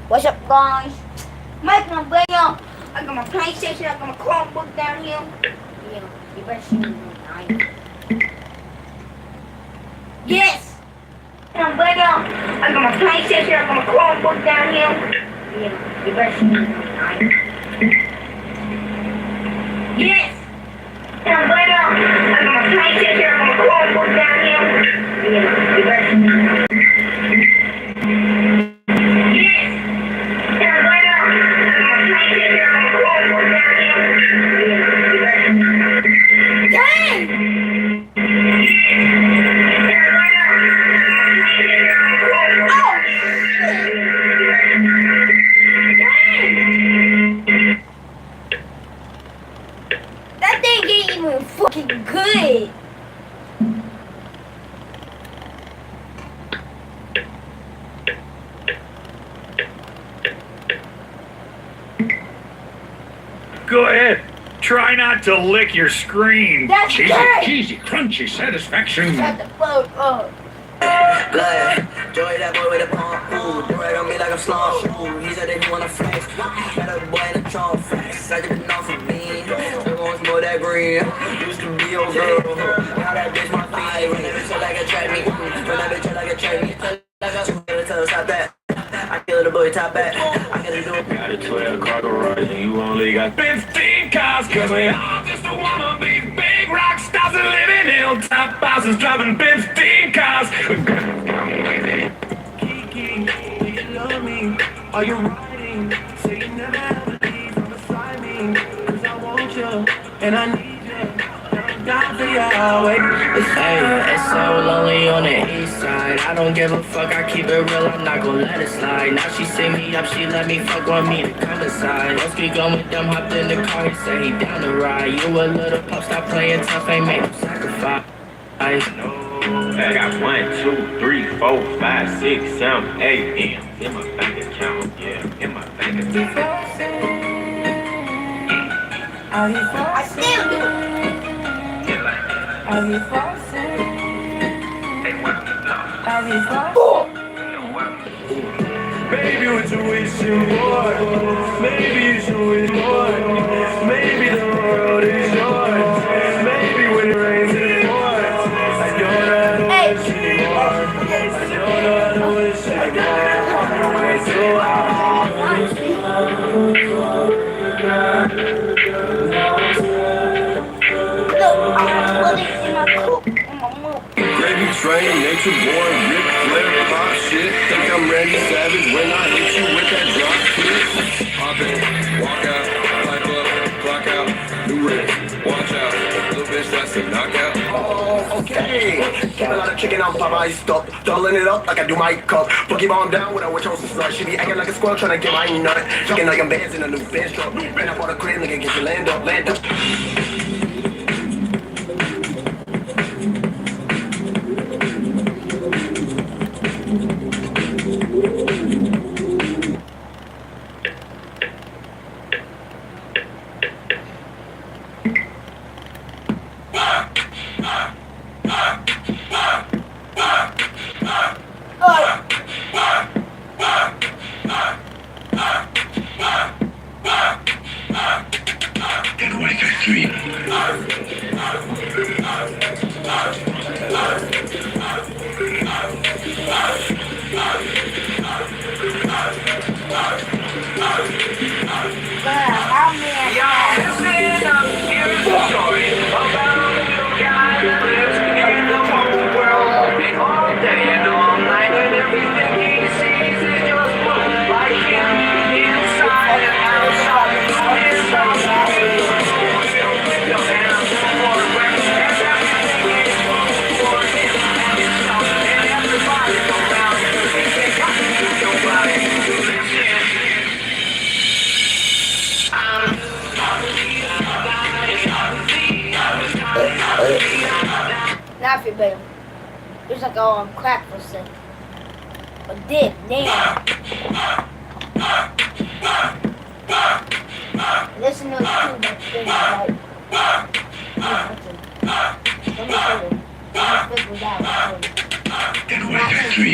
What's up, guys? Making a video. I got my PlayStation. I got my Chromebook down here. Yeah, you better see me. Yes. Making a video. I got my PlayStation. I got my Chromebook down here. Yeah, you better see me. Yes. Making a video. I got my PlayStation. I got my Chromebook down here. Yeah, you better see me. That thing ain't even fucking good. Go ahead. Try not to lick your screen. That's cheesy, good. cheesy, crunchy satisfaction. Shut the fuck up. Blood, Joey, that boy with a pump. Ooh, do right on me like I'm slump. Ooh, he said that he wanna flex. Got a boy in a trunk flex. I didn't know for me. Still gon' smoke that green. Used to be your girl. Now that bitch my feet. When that bitch feel like a trap me. When that bitch feel like a trap me. Tell her stop that. I kill the boy top back. I gotta do it. Got a 12 car garage and you only got 15 cars. Cause we all just wanna be big rock stars and living hilltop houses, driving 15 cars. Kiki, do you love me? Are you riding? Say you never ever leave from beside me. Cause I want you and I need you. Down for you always. Hey, it's so lonely on the east side. I don't give a fuck, I keep it real, I'm not gon' let it slide. Now she see me up, she let me fuck on me to come inside. Once we go with them, hopped in the car, he said he down to ride. You a little pup, stop playing tough, ain't make no sacrifice. I got 1, 2, 3, 4, 5, 6, 7, 8 M's in my bank account. Yeah, in my bank account. I still do. Are you falsing? Are you Baby, what you wishing for? Maybe you should wish more. Maybe the world is yours. Maybe when it rains it pours. I don't know how to wish anymore. I don't know how to wish anymore. Way too Gravy train, nature born, Ric Flair, pop shit. Think I'm Randy Savage when I hit you with that drop kick. Hop in, walk out, pipe up, clock out, new wrist, watch out. Little bitch, that's a knockout. Oh, okay. Keep a lot of chicken on Popeye stuff. Doubling it up like I do my cup. Boogie bomb down with a witch on some slut. She be acting like a squirrel trying to get my nut. Chicken like I'm bands in a new bench truck. Ran up on the crib, nigga, get your land up, land up. Now I feel better. It's like on crack for a second. But then, damn. Listen to it too, that thing like. Let me tell you. Let me figure it out. Get away, 3.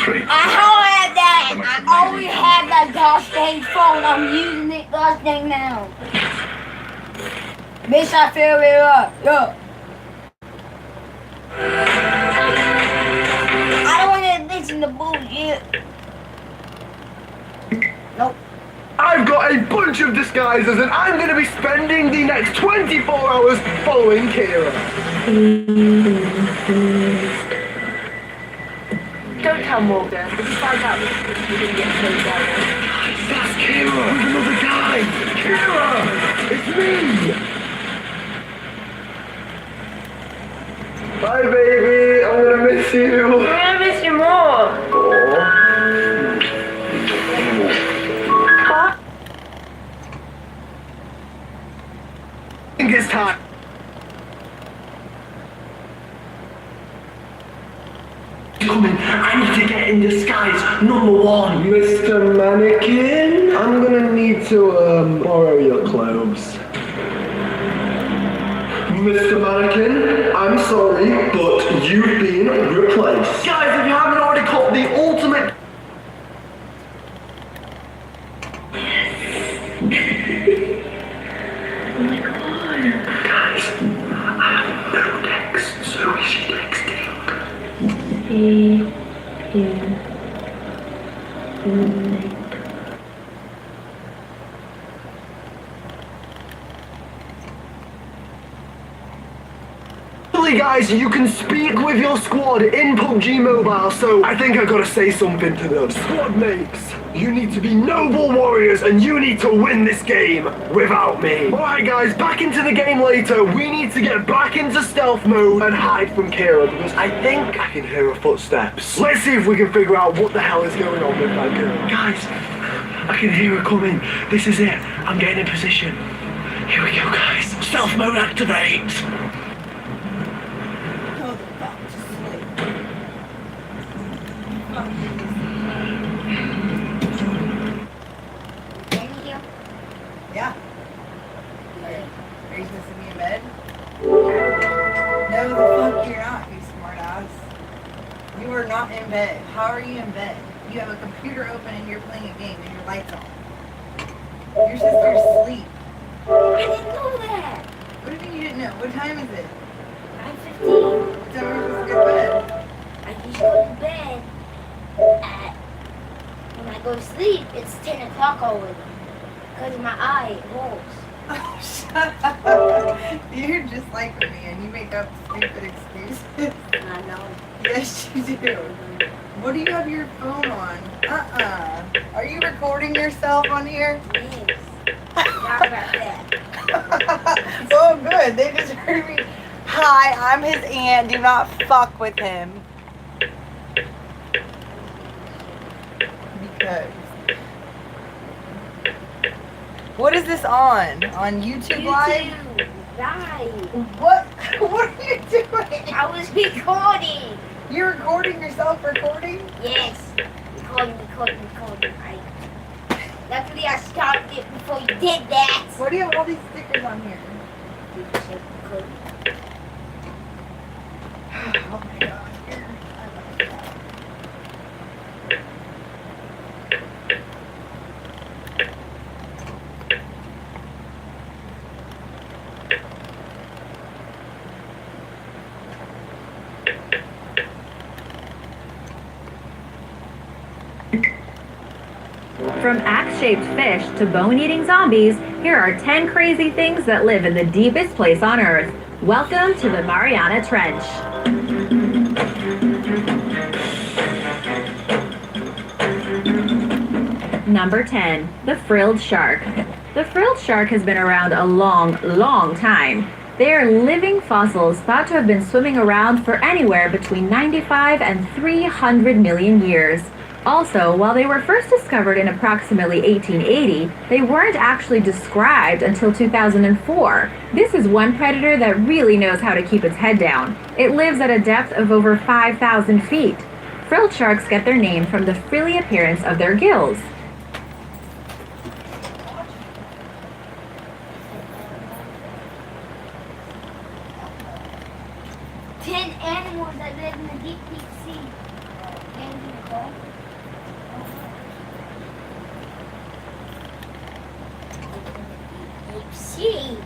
3. I don't have that. I always have that gosh dang phone. I'm using it gosh dang now. Bitch, I feel it up. Yo. I don't want to listen to bullshit. Nope. I've got a bunch of disguises and I'm going to be spending the next 24 hours following Kira. Don't tell Morgan. If he finds out, we're going to get so down. That's Kira with another guy. Kira! It's me! Bye, baby. I'm going to miss you. We're going to miss you more. I think it's time. Coming. I need to get in disguise. Number 1. Mr. Mannequin, I'm gonna need to borrow your clothes. Mr. Mannequin, I'm sorry, but you've been replaced. Guys, if you haven't already caught the ultimate... Guys, I have no text, so is she texting? Guys, you can speak with your squad in PUBG Mobile, so I think I gotta say something to them. Squad mates, you need to be noble warriors and you need to win this game without me. Alright guys, back into the game later. We need to get back into stealth mode and hide from Kira because I think I can hear her footsteps. Let's see if we can figure out what the hell is going on with that girl. Guys, I can hear her coming. This is it. I'm getting in position. Here we go, guys. Stealth mode activate. Yeah. Are you supposed to be in bed? No, the fuck you're not, you smart ass. You are not in bed. How are you in bed? You have a computer open and you're playing a game and your lights on. Your sister's asleep. I didn't know that. What do you mean you didn't know? What time is it? 9:15. What time are you supposed to go to bed? I usually go to bed at, when I go to sleep, it's 10 o'clock always. Because my eye rolls. Oh, shut up. You're just like me and you make up stupid excuses. I know. Yes, you do. What do you have your phone on? Are you recording yourself on here? Yes. Not about that. Oh, good. They just heard me. Hi, I'm his aunt. Do not fuck with him. Because. What is this on? On YouTube Live? YouTube Live. What? What are you doing? I was recording. You're recording yourself recording? Yes. Recording. Luckily I started it before you did that. What do you have all these stickers on here? Oh my god. From axe-shaped fish to bone-eating zombies, here are 10 crazy things that live in the deepest place on Earth. Welcome to the Mariana Trench. Number 10. The frilled shark. The frilled shark has been around a long, long time. They are living fossils thought to have been swimming around for anywhere between 95 and 300 million years. Also, while they were first discovered in approximately 1880, they weren't actually described until 2004. This is one predator that really knows how to keep its head down. It lives at a depth of over 5,000 feet. Frilled sharks get their name from the frilly appearance of their gills. Ten animals that live in the deep, deep sea. See.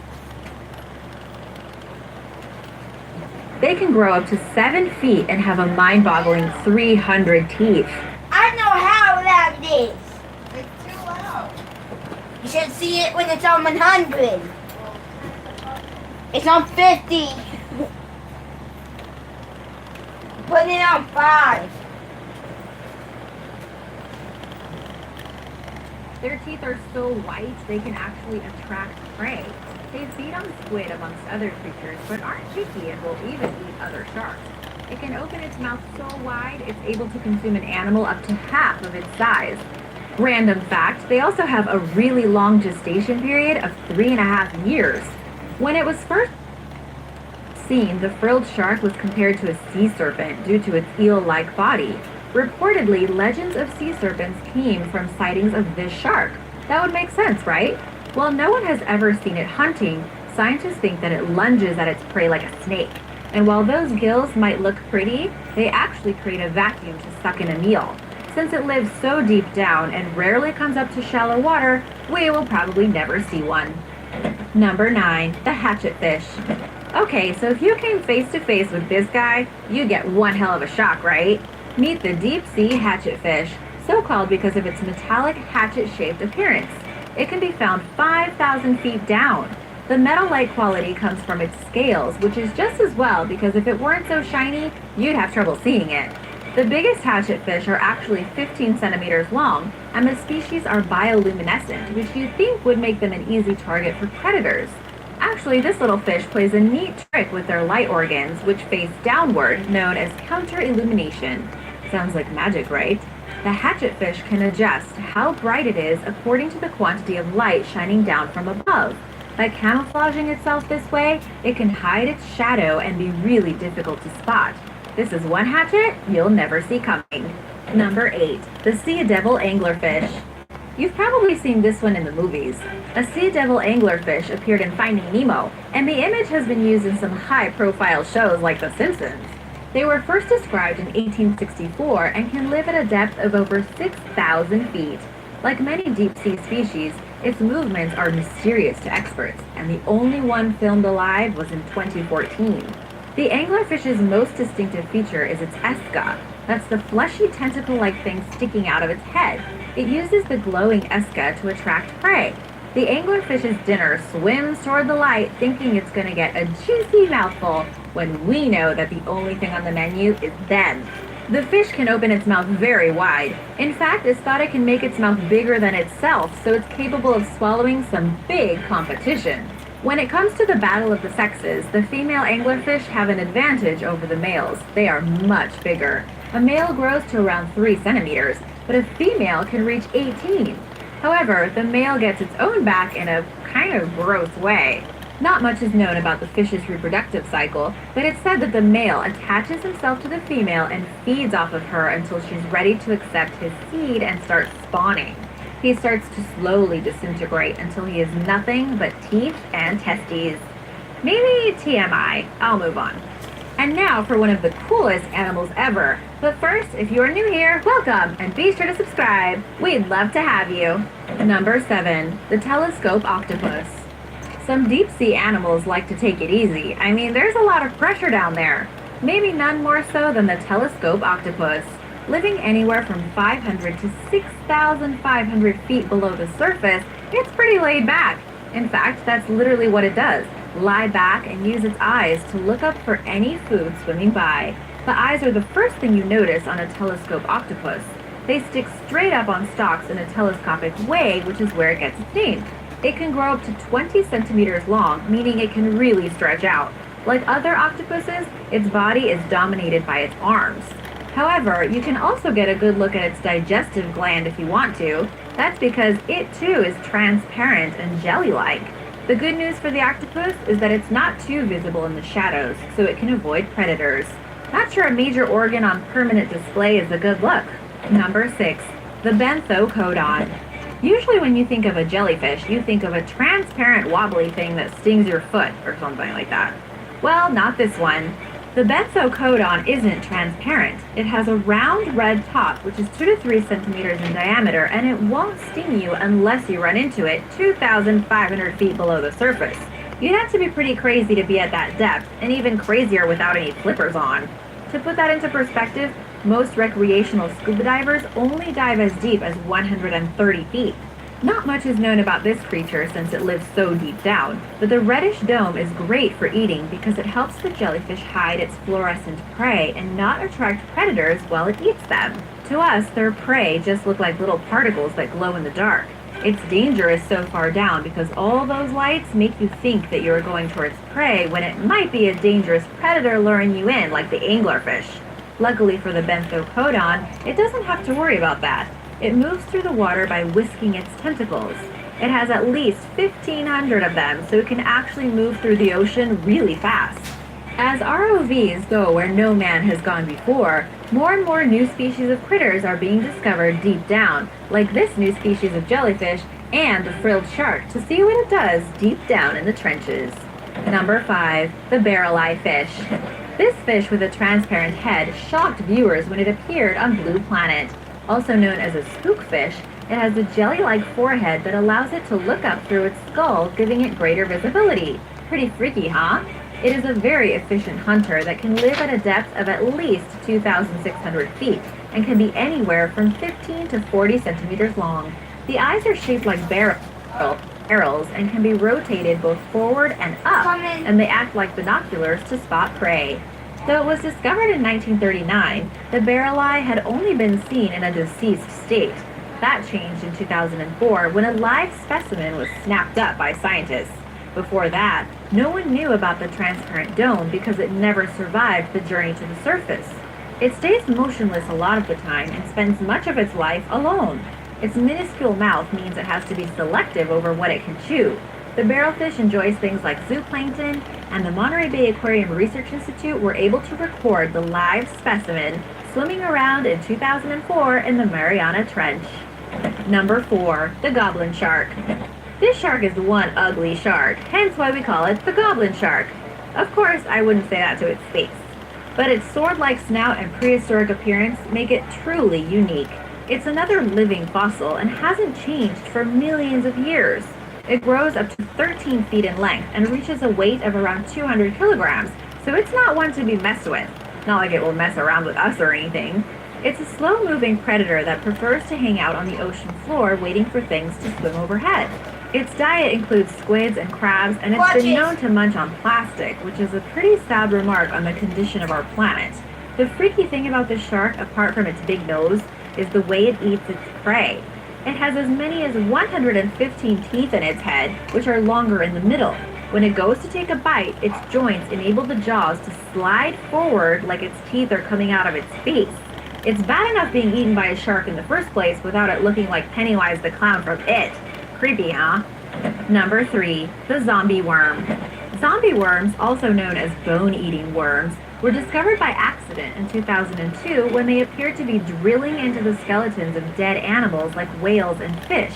They can grow up to 7 feet and have a mind-boggling 300 teeth. I know how loud it is. It's too loud. You should see it when it's on 100. It's on 50. Put it on 5. Their teeth are so white they can actually attract prey. They feed on squid amongst other creatures, but aren't picky and will even eat other sharks. It can open its mouth so wide it's able to consume an animal up to half of its size. Random fact, they also have a really long gestation period of 3.5 years. When it was first seen, the frilled shark was compared to a sea serpent due to its eel-like body. Reportedly, legends of sea serpents came from sightings of this shark. That would make sense, right? While no one has ever seen it hunting, scientists think that it lunges at its prey like a snake. And while those gills might look pretty, they actually create a vacuum to suck in a meal. Since it lives so deep down and rarely comes up to shallow water, we will probably never see one. Number 9, the hatchetfish. Okay, so if you came face to face with this guy, you get one hell of a shock, right? Meet the deep sea hatchetfish, so called because of its metallic hatchet-shaped appearance. It can be found 5,000 feet down. The metal-like quality comes from its scales, which is just as well because if it weren't so shiny, you'd have trouble seeing it. The biggest hatchetfish are actually 15 centimeters long, and the species are bioluminescent, which you'd think would make them an easy target for predators. Actually, this little fish plays a neat trick with their light organs, which face downward, known as counter-illumination. Sounds like magic, right? The hatchetfish can adjust how bright it is according to the quantity of light shining down from above. By camouflaging itself this way, it can hide its shadow and be really difficult to spot. This is one hatchet you'll never see coming. Number 8, the sea devil anglerfish. You've probably seen this one in the movies. A sea devil anglerfish appeared in Finding Nemo, and the image has been used in some high-profile shows like The Simpsons. They were first described in 1864 and can live at a depth of over 6,000 feet. Like many deep-sea species, its movements are mysterious to experts, and the only one filmed alive was in 2014. The anglerfish's most distinctive feature is its esca. That's the fleshy tentacle-like thing sticking out of its head. It uses the glowing esca to attract prey. The anglerfish's dinner swims toward the light, thinking it's going to get a juicy mouthful, when we know that the only thing on the menu is them. The fish can open its mouth very wide. In fact, it's thought it can make its mouth bigger than itself, so it's capable of swallowing some big competition. When it comes to the battle of the sexes, the female anglerfish have an advantage over the males. They are much bigger. A male grows to around 3 centimeters, but a female can reach 18. However, the male gets its own back in a kind of gross way. Not much is known about the fish's reproductive cycle, but it's said that the male attaches himself to the female and feeds off of her until she's ready to accept his seed and start spawning. He starts to slowly disintegrate until he is nothing but teeth and testes. Maybe TMI. I'll move on. And now for one of the coolest animals ever. But first, if you're new here, welcome, and be sure to subscribe. We'd love to have you. Number 7, the telescope octopus. Some deep-sea animals like to take it easy. I mean, there's a lot of pressure down there. Maybe none more so than the telescope octopus. Living anywhere from 500 to 6,500 feet below the surface, it's pretty laid back. In fact, that's literally what it does. Lie back and use its eyes to look up for any food swimming by. The eyes are the first thing you notice on a telescope octopus. They stick straight up on stalks in a telescopic way, which is where it gets its name. It can grow up to 20 centimeters long, meaning it can really stretch out. Like other octopuses, its body is dominated by its arms. However, you can also get a good look at its digestive gland if you want to. That's because it too is transparent and jelly-like. The good news for the octopus is that it's not too visible in the shadows, so it can avoid predators. Not sure a major organ on permanent display is a good look. Number 6, the benthocodon. Usually when you think of a jellyfish, you think of a transparent wobbly thing that stings your foot or something like that. Well, not this one. The The benzocodon isn't transparent. It has a round red top, which is 2 to 3 centimeters in diameter, and it won't sting you unless you run into it 2,500 feet below the surface. You'd have to be pretty crazy to be at that depth, and even crazier without any flippers on. To put that into perspective, most recreational scuba divers only dive as deep as 130 feet. Not much is known about this creature since it lives so deep down, but the reddish dome is great for eating because it helps the jellyfish hide its fluorescent prey and not attract predators while it eats them. To us, their prey just look like little particles that glow in the dark. Its danger is so far down because all those lights make you think that you are going towards prey when it might be a dangerous predator luring you in, like the anglerfish. Luckily for the benzocodon, it doesn't have to worry about that. It moves through the water by whisking its tentacles. It has at least 1,500 of them, so it can actually move through the ocean really fast. As ROVs go where no man has gone before, more and more new species of critters are being discovered deep down, like this new species of jellyfish and the frilled shark, to see what it does deep down in the trenches. Number 5. The barrel-eye fish. This fish with a transparent head shocked viewers when it appeared on Blue Planet. Also known as a spookfish, it has a jelly-like forehead that allows it to look up through its skull, giving it greater visibility. Pretty freaky, huh? It is a very efficient hunter that can live at a depth of at least 2,600 feet and can be anywhere from 15 to 40 centimeters long. The eyes are shaped like barrels and can be rotated both forward and up, and they act like binoculars to spot prey. Though it was discovered in 1939, the barrel eye had only been seen in a deceased state. That changed in 2004 when a live specimen was snapped up by scientists. Before that, no one knew about the transparent dome because it never survived the journey to the surface. It stays motionless a lot of the time and spends much of its life alone. Its minuscule mouth means it has to be selective over what it can chew. The barrelfish enjoys things like zooplankton, and the Monterey Bay Aquarium Research Institute were able to record the live specimen swimming around in 2004 in the Mariana Trench. Number 4. The goblin shark. This shark is one ugly shark, hence why we call it the goblin shark. Of course, I wouldn't say that to its face, but its sword-like snout and prehistoric appearance make it truly unique. It's another living fossil and hasn't changed for millions of years. It grows up to 13 feet in length and reaches a weight of around 200 kilograms, so it's not one to be messed with. Not like it will mess around with us or anything. It's a slow-moving predator that prefers to hang out on the ocean floor waiting for things to swim overhead. Its diet includes squids and crabs, and it's been known to munch on plastic, which is a pretty sad remark on the condition of our planet. The freaky thing about this shark, apart from its big nose, is the way it eats its prey. It has as many as 115 teeth in its head, which are longer in the middle. When it goes to take a bite, its joints enable the jaws to slide forward like its teeth are coming out of its face. It's bad enough being eaten by a shark in the first place without it looking like Pennywise the Clown from It. Creepy, huh? Number 3. The zombie worm. Zombie worms, also known as bone-eating worms, were discovered by accident in 2002 when they appeared to be drilling into the skeletons of dead animals like whales and fish.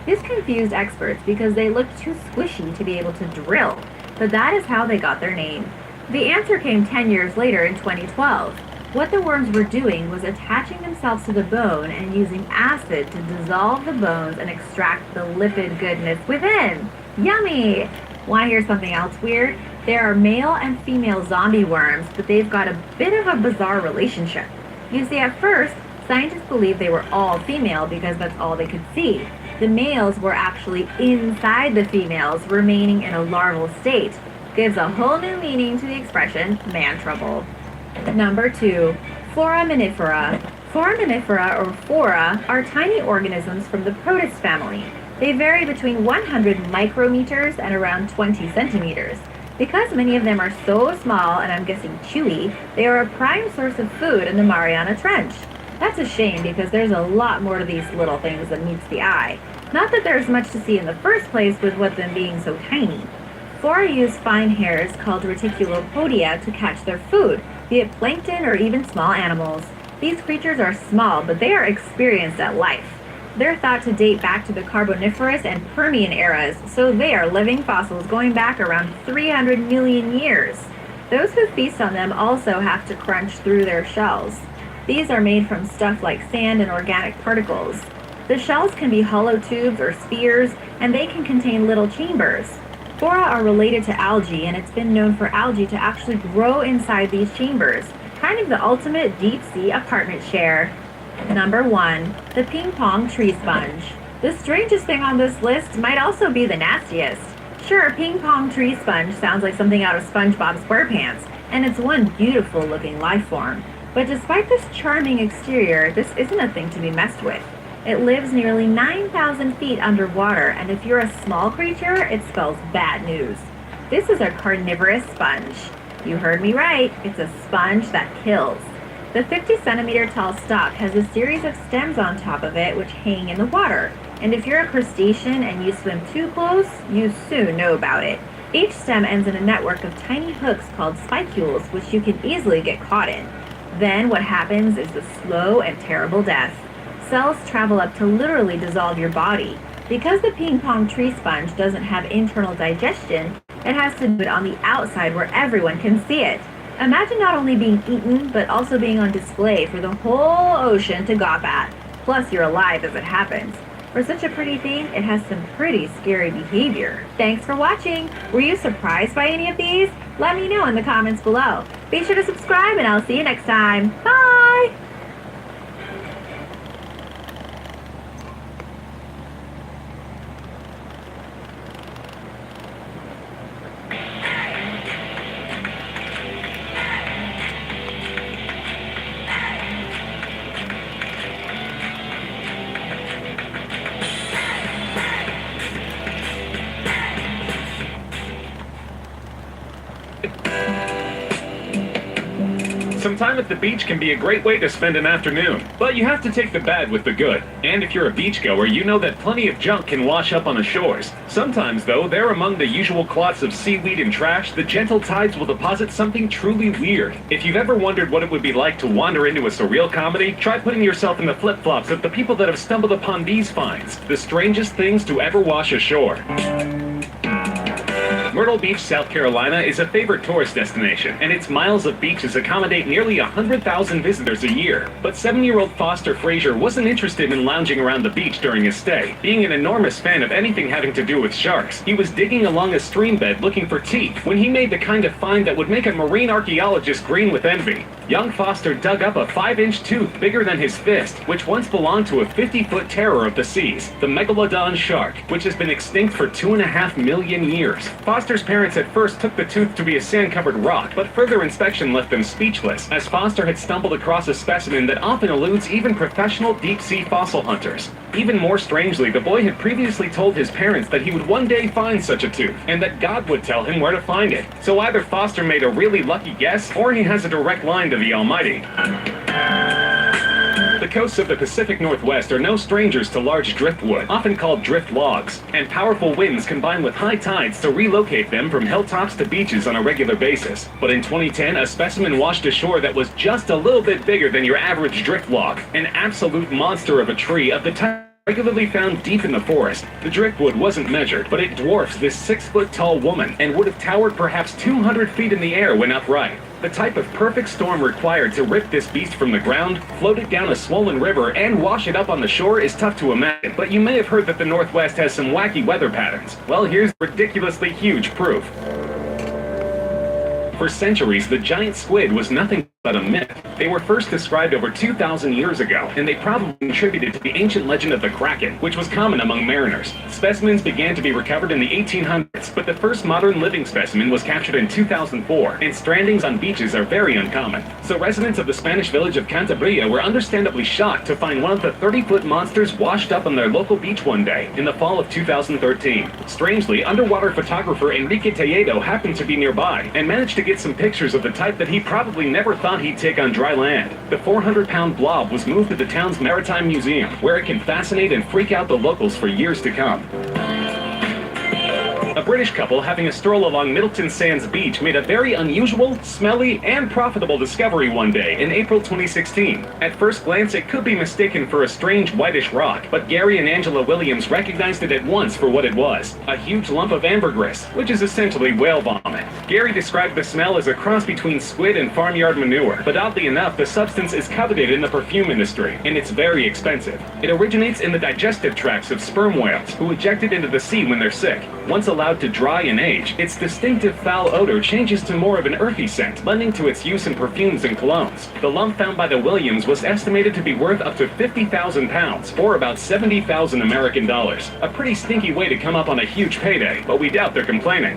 This confused experts because they looked too squishy to be able to drill, but that is how they got their name. The answer came 10 years later in 2012. What the worms were doing was attaching themselves to the bone and using acid to dissolve the bones and extract the lipid goodness within. Yummy! Want to hear something else weird? There are male and female zombie worms, but they've got a bit of a bizarre relationship. You see, at first, scientists believed they were all female because that's all they could see. The males were actually inside the females, remaining in a larval state. Gives a whole new meaning to the expression, man trouble. Number 2. Foraminifera. Foraminifera, or phora, are tiny organisms from the protist family. They vary between 100 micrometers and around 20 centimeters. Because many of them are so small, and I'm guessing chewy, they are a prime source of food in the Mariana Trench. That's a shame because there's a lot more to these little things than meets the eye. Not that there's much to see in the first place with what them being so tiny. Phora use fine hairs called reticulopodia to catch their food, be it plankton or even small animals. These creatures are small, but they are experienced at life. They're thought to date back to the Carboniferous and Permian eras, so they are living fossils going back around 300 million years. Those who feast on them also have to crunch through their shells. These are made from stuff like sand and organic particles. The shells can be hollow tubes or spheres, and they can contain little chambers. Phora are related to algae, and it's been known for algae to actually grow inside these chambers, kind of the ultimate deep-sea apartment share. Number 1. The ping pong tree sponge. The strangest thing on this list might also be the nastiest. Sure, ping pong tree sponge sounds like something out of SpongeBob SquarePants, and it's one beautiful looking life form. But despite this charming exterior, this isn't a thing to be messed with. It lives nearly 9,000 feet underwater, and if you're a small creature, it spells bad news. This is a carnivorous sponge. You heard me right, it's a sponge that kills. The 50-centimeter tall stalk has a series of stems on top of it which hang in the water, and if you're a crustacean and you swim too close, you soon know about it. Each stem ends in a network of tiny hooks called spicules, which you can easily get caught in. Then what happens is a slow and terrible death. Cells travel up to literally dissolve your body. Because the ping pong tree sponge doesn't have internal digestion, it has to do it on the outside where everyone can see it. Imagine not only being eaten, but also being on display for the whole ocean to gawp at. Plus, you're alive as it happens. For such a pretty thing, it has some pretty scary behavior. Thanks for watching! Were you surprised by any of these? Let me know in the comments below. Be sure to subscribe and I'll see you next time. Bye! Some time at the beach can be a great way to spend an afternoon, but you have to take the bad with the good. And if you're a beachgoer, you know that plenty of junk can wash up on the shores. Sometimes, though, there among the usual clots of seaweed and trash, the gentle tides will deposit something truly weird. If you've ever wondered what it would be like to wander into a surreal comedy, try putting yourself in the flip-flops of the people that have stumbled upon these finds, the strangest things to ever wash ashore. Myrtle Beach, South Carolina is a favorite tourist destination, and its miles of beaches accommodate nearly 100,000 visitors a year. But 7-year-old Foster Frazier wasn't interested in lounging around the beach during his stay. Being an enormous fan of anything having to do with sharks, he was digging along a stream bed looking for teeth when he made the kind of find that would make a marine archaeologist green with envy. Young Foster dug up a 5-inch tooth bigger than his fist, which once belonged to a 50-foot terror of the seas, the megalodon shark, which has been extinct for 2.5 million years. Foster's parents at first took the tooth to be a sand-covered rock, but further inspection left them speechless, as Foster had stumbled across a specimen that often eludes even professional deep-sea fossil hunters. Even more strangely, the boy had previously told his parents that he would one day find such a tooth, and that God would tell him where to find it. So either Foster made a really lucky guess, or he has a direct line to the Almighty. The coasts of the Pacific Northwest are no strangers to large driftwood, often called drift logs, and powerful winds combine with high tides to relocate them from hilltops to beaches on a regular basis. But in 2010, a specimen washed ashore that was just a little bit bigger than your average drift log, an absolute monster of a tree of the type regularly found deep in the forest. The driftwood wasn't measured, but it dwarfs this 6-foot-tall woman and would have towered perhaps 200 feet in the air when upright. The type of perfect storm required to rip this beast from the ground, float it down a swollen river, and wash it up on the shore is tough to imagine, but you may have heard that the Northwest has some wacky weather patterns. Well, here's ridiculously huge proof. For centuries, the giant squid was nothing but a myth. They were first described over 2,000 years ago, and they probably contributed to the ancient legend of the Kraken, which was common among mariners. Specimens began to be recovered in the 1800s, but the first modern living specimen was captured in 2004, and strandings on beaches are very uncommon. So residents of the Spanish village of Cantabria were understandably shocked to find one of the 30-foot monsters washed up on their local beach one day, in the fall of 2013. Strangely, underwater photographer Enrique Telledo happened to be nearby, and managed to get some pictures of the type that he probably never thought he'd take on dry land. The 400-pound blob was moved to the town's Maritime Museum, where it can fascinate and freak out the locals for years to come. A British couple having a stroll along Middleton Sands Beach made a very unusual, smelly, and profitable discovery one day in April 2016. At first glance, it could be mistaken for a strange whitish rock, but Gary and Angela Williams recognized it at once for what it was: a huge lump of ambergris, which is essentially whale vomit. Gary described the smell as a cross between squid and farmyard manure, but oddly enough, the substance is coveted in the perfume industry, and it's very expensive. It originates in the digestive tracts of sperm whales, who eject it into the sea when they're sick. Once allowed to dry and age, its distinctive foul odor changes to more of an earthy scent, lending to its use in perfumes and colognes. The lump found by the Williams was estimated to be worth up to 50,000 pounds, or about 70,000 American dollars. A pretty stinky way to come up on a huge payday, but we doubt they're complaining.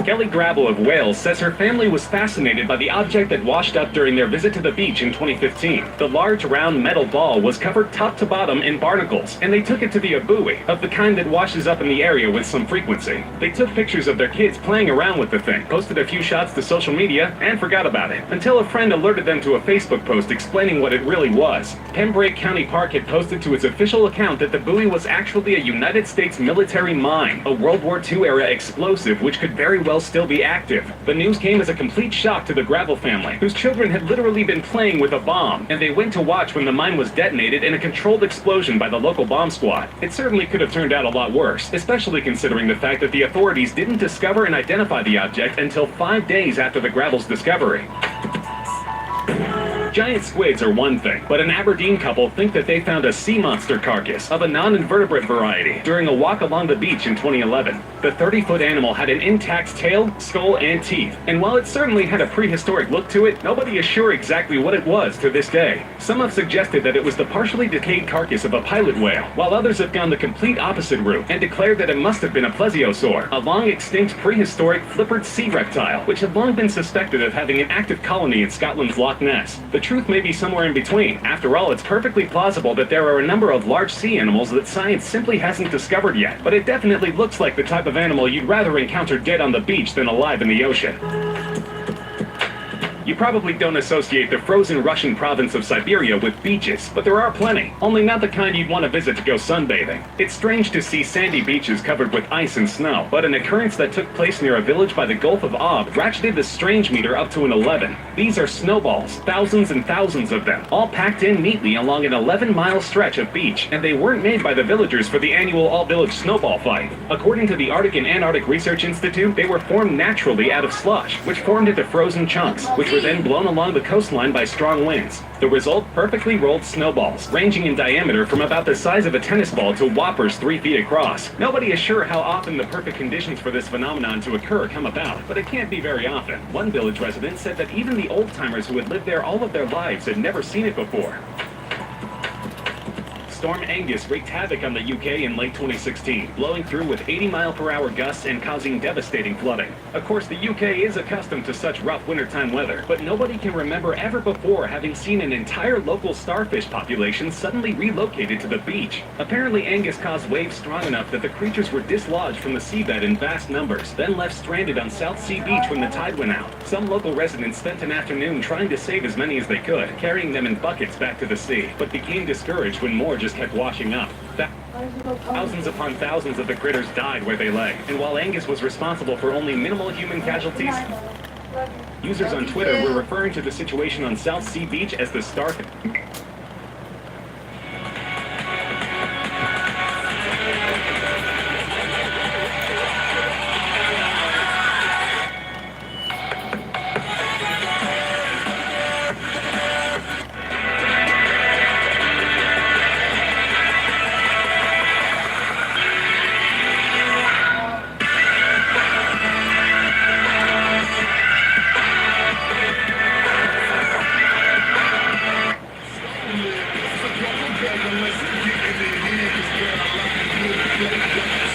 Kelly Gravel of Wales says her family was fascinated by the object that washed up during their visit to the beach in 2015. The large round metal ball was covered top to bottom in barnacles, and they took it to the buoy, of the kind that washes up in the area with some frequency. They took pictures of their kids playing around with the thing, posted a few shots to social media, and forgot about it, until a friend alerted them to a Facebook post explaining what it really was. Pembroke County Park had posted to its official account that the buoy was actually a United States military mine, a World War II era explosive which could very well still be active. The news came as a complete shock to the Gravel family, whose children had literally been playing with a bomb, and they went to watch when the mine was detonated in a controlled explosion by the local bomb squad. It certainly could have turned out a lot worse, especially considering the fact that the authorities didn't discover and identify the object until 5 days after the Gravel's discovery. Giant squids are one thing, but an Aberdeen couple think that they found a sea monster carcass of a non-invertebrate variety during a walk along the beach in 2011. The 30-foot animal had an intact tail, skull, and teeth, and while it certainly had a prehistoric look to it, nobody is sure exactly what it was to this day. Some have suggested that it was the partially decayed carcass of a pilot whale, while others have gone the complete opposite route and declared that it must have been a plesiosaur, a long-extinct prehistoric flippered sea reptile, which had long been suspected of having an active colony in Scotland's Loch Ness. The truth may be somewhere in between. After all, it's perfectly plausible that there are a number of large sea animals that science simply hasn't discovered yet, but it definitely looks like the type of animal you'd rather encounter dead on the beach than alive in the ocean. You probably don't associate the frozen Russian province of Siberia with beaches, but there are plenty, only not the kind you'd want to visit to go sunbathing. It's strange to see sandy beaches covered with ice and snow, but an occurrence that took place near a village by the Gulf of Ob ratcheted the strange meter up to an 11. These are snowballs, thousands and thousands of them, all packed in neatly along an 11-mile stretch of beach, and they weren't made by the villagers for the annual all-village snowball fight. According to the Arctic and Antarctic Research Institute, they were formed naturally out of slush, which formed into frozen chunks, which were then blown along the coastline by strong winds. The result, perfectly rolled snowballs, ranging in diameter from about the size of a tennis ball to whoppers 3 feet across. Nobody is sure how often the perfect conditions for this phenomenon to occur come about, but it can't be very often. One village resident said that even the old-timers who had lived there all of their lives had never seen it before. Storm Angus wreaked havoc on the UK in late 2016, blowing through with 80-mile-per-hour gusts and causing devastating flooding. Of course, the UK is accustomed to such rough wintertime weather, but nobody can remember ever before having seen an entire local starfish population suddenly relocated to the beach. Apparently, Angus caused waves strong enough that the creatures were dislodged from the seabed in vast numbers, then left stranded on South Sea Beach when the tide went out. Some local residents spent an afternoon trying to save as many as they could, carrying them in buckets back to the sea, but became discouraged when more just kept washing up. Thousands upon thousands of the critters died where they lay, and while Angus was responsible for only minimal human casualties, users on Twitter were referring to the situation on South Sea Beach as the starfish.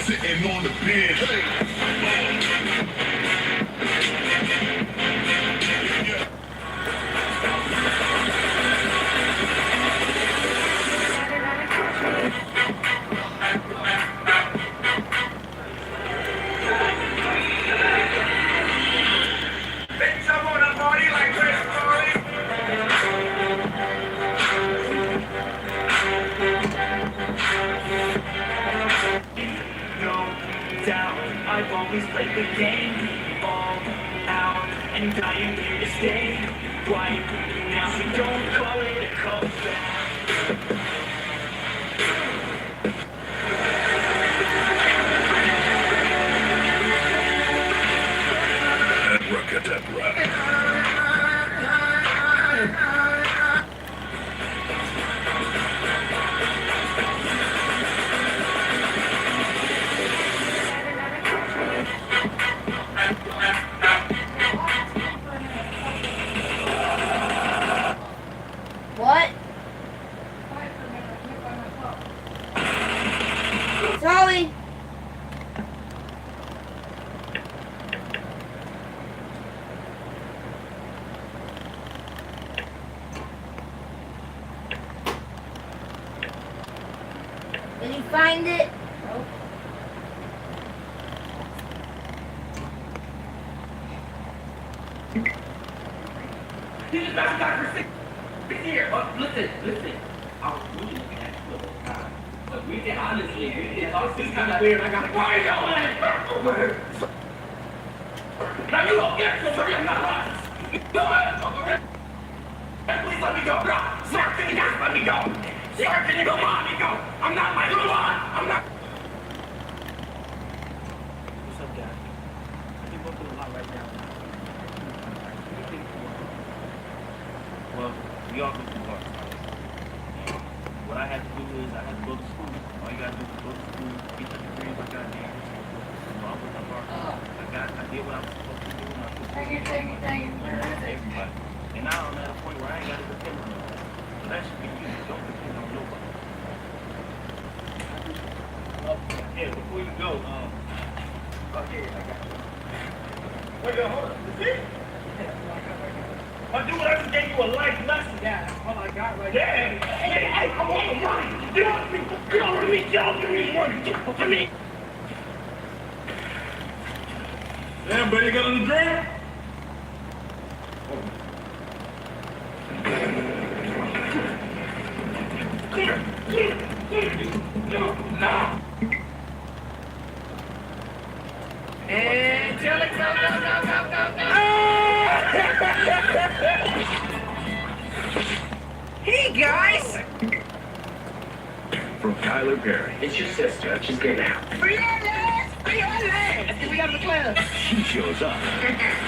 Sitting on the bench. Bitch, I'm on a party like Chris Farley. No doubt, I've always played the game all out, and I am here to stay right now, so don't call it a comeback. What? Sorry. Did you find it? Nope. This is not Dr. Six here. Listen. I was really looking at you the whole time. But we did honestly, it's kind of weird. I got to why are you now you don't get so sorry, I'm not honest. Please let me go. Sir, can you guys let me go? Sir, can you go? Let me go. I'm not my little one. I'm not. What's up, guys? You're going through a lot right now. Well, we all go through hard times. What I had to do is I had to go to school. All you gotta do is go to school, get the degrees I got there. I worked up hard. I did what I was supposed to do. And I was supposed to everybody. And now I'm at a point where I ain't got to depend on nobody. So that should be you. Don't depend on nobody. Yeah, before you go, okay, I got you. Wait, hold on. Is it? Dude, I just gave you a life lesson. Yeah, that's all I got right there. Hey, I'm on the line. Get off me. Get off me. Get off me. Get off me. Damn, buddy, you got on the drink? No. Angelic, go. Hey, guys! From Tyler Perry. It's your sister. She's getting out. We got the class. She shows up.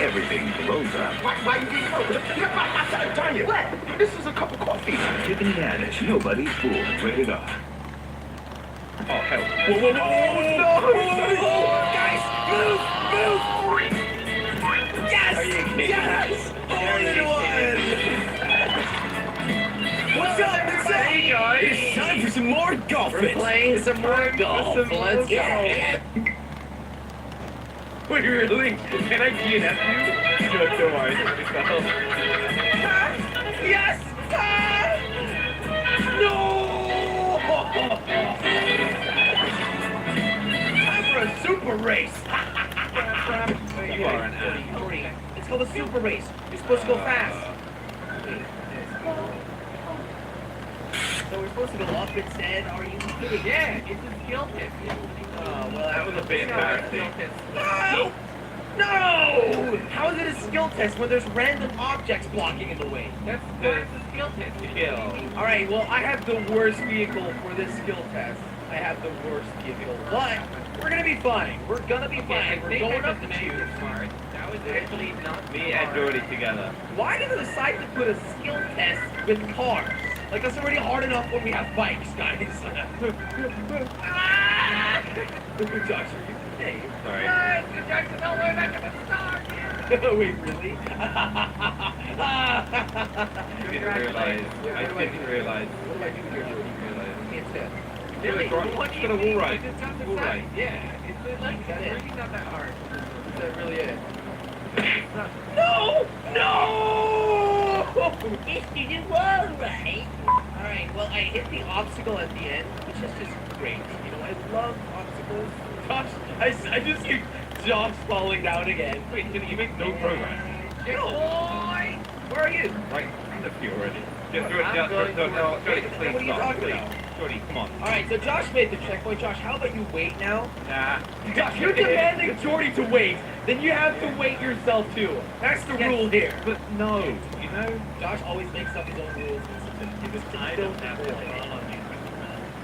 Everything blows up. Why you being over? I'm telling you. What? This is a cup of coffee. Tiffany Haddish, nobody's fool. Rated R. Oh, hell. Whoa. Guys, move. Yes. Are you kidding? Yes. What's up? Hey, guys. It's time for some more golfing. We're playing some more golf. Let's go. Wait, really? Can I DNF you? Don't worry. Yes! No! Time for a super race! You are an ass. It's called a super race. You're supposed to go fast. So we're supposed to go up instead? Are you kidding? Yeah, it's a skill test. Oh, well, that was a bit embarrassing. No! No! How is it a skill test when there's random objects blocking in the way? That's the skill test. Alright, well, I have the worst vehicle for this skill test. I have the worst vehicle. But we're gonna be fine. We're gonna be fine. We're going up the tube. That was actually not Me and Jordy together. Why did they decide to put a skill test with cars? Like, that's already hard enough when we have bikes, guys. Josh, are you okay? Sorry. Jackson, no way back at the start. Wait, really? I didn't realize. What do I do here? Can't stand. Really? What's gonna wall ride? Wall ride. Yeah, it's not that hard. That really is. No! It's the wall ride. Alright, well, I hit the obstacle at the end, which is just great. You know, I love obstacles. Josh, I just see Josh falling down again. Wait, you make no progress. No! Where are you? Right, I'm the few already. Just do it. No, Jordy, please What are you stop, talking please. about? Jordy, come on. Alright, so Josh made the checkpoint. Josh, how about you wait now? Nah. Josh, you're demanding Jordy to wait. Then you have to wait yourself too. That's the rule here. But no, you know? Josh always makes up his own rules. I don't have to follow you.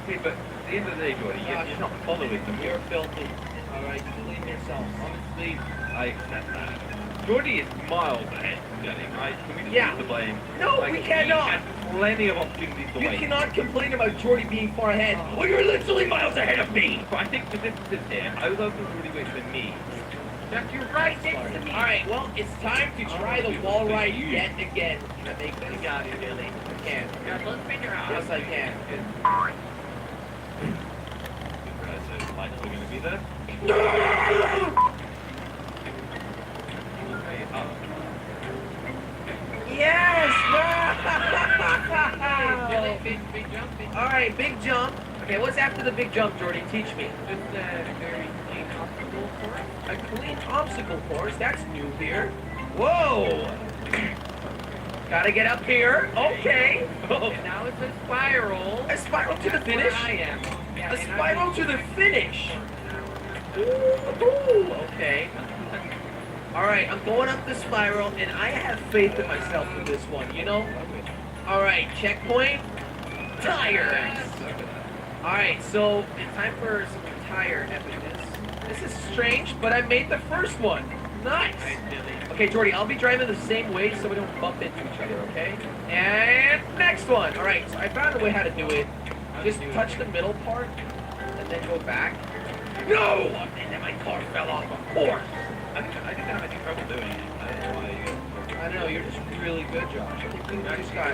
Okay, but at the end of the day, Jordy, you're not following them. You're filthy. Alright, you believe in yourself. Honestly, I accept that. Jordy is miles ahead, Gunning, right? Can we just Yeah. leave the blame? No, Like, we he cannot. had plenty of opportunities to You win. cannot complain about Jordy being far ahead. Well, you're literally miles ahead of me. But I think the difference is here. I was hoping Jordy would than me. Jack, you're right next to me. All right, well, it's time to try the wall ride yet again. Can I make this? You got it, Billy. I can. Yeah, let's figure out. Yes, I can. So the light's still going to be there? Okay, up. Yes! Billy, big jump. All right, big jump. Okay, what's after the big jump, Jordy? Teach me. Just a very clean obstacle course. A clean obstacle course. That's new here. Whoa! Gotta get up here. Okay. And now it's a spiral. A spiral to the finish. Where I am. Yeah, A and spiral to the finish. Ooh, okay. All right, I'm going up the spiral, and I have faith in myself for this one. You know. All right, checkpoint. Tires. All right, so it's time for some tire epicness. This is strange, but I made the first one. Nice. Okay, Jordy, I'll be driving the same way so we don't bump into each other, okay? And next one. All right, so I found a way how to do it. Just touch the middle part and then go back. No! And then my car fell off, of course. I think I'm having trouble doing it. I don't know why I don't know, you're just really good, Josh. I think you just got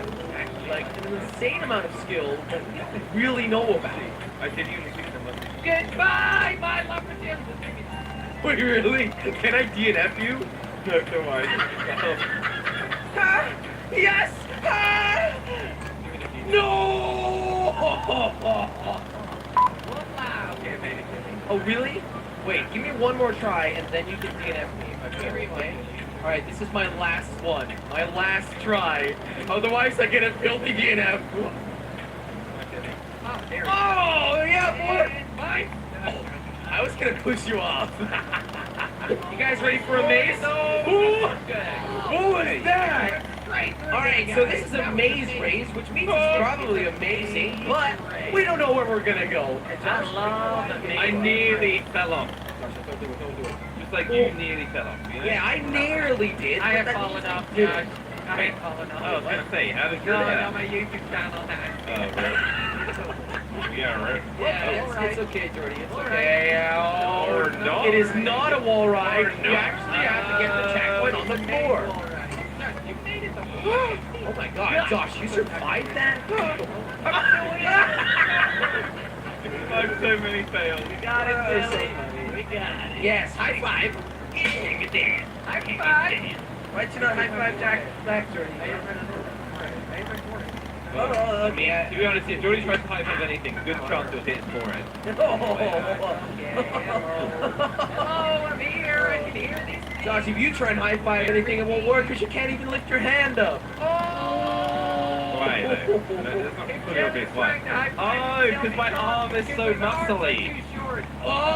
like an insane amount of skill that we don't really know about. I did use a system of Goodbye, my lumberjacks. Wait, really? Can I DNF you? no, don't worry. Ah, yes! Ah! No! Okay, maybe. Oh, really? Wait, give me one more try, and then you can DNF me. Okay? Alright, this is my last one. My last try. Otherwise, I get a filthy DNF. Oh, yeah, boy! Mine! Oh, I was gonna push you off. You guys ready for a maze? Who is that? Alright, so this is a maze race, which means it's probably amazing, but we don't know where we're gonna go. I nearly fell off. Don't do it. Just like you nearly fell off. You know? Yeah, I nearly did. I have but that fallen means off, I did. Josh. I have fallen off. I was gonna say, how did you do No, that? on my YouTube channel now. Oh, right. Yeah, right. Yeah, it's okay, Jordy. It's okay. Or not. It is not a wall ride. Or You not. actually have to get the checkpoint on the floor. You made it the Oh my God, Josh, you survived that? I've so many fails. We got it, Billy. We got it. Yes, high five. High five. Why'd you not high five Jack back, Jordy? Oh, I mean, to be honest, if Jordy tries to high five anything, good chance he'll hit his forehead. Hello, I'm here. I can hear these. Josh, if you try and high five anything, it won't work because you can't even lift your hand up. Why though? That's not clear obvious why. Oh, because my arm is so muscly. Oh!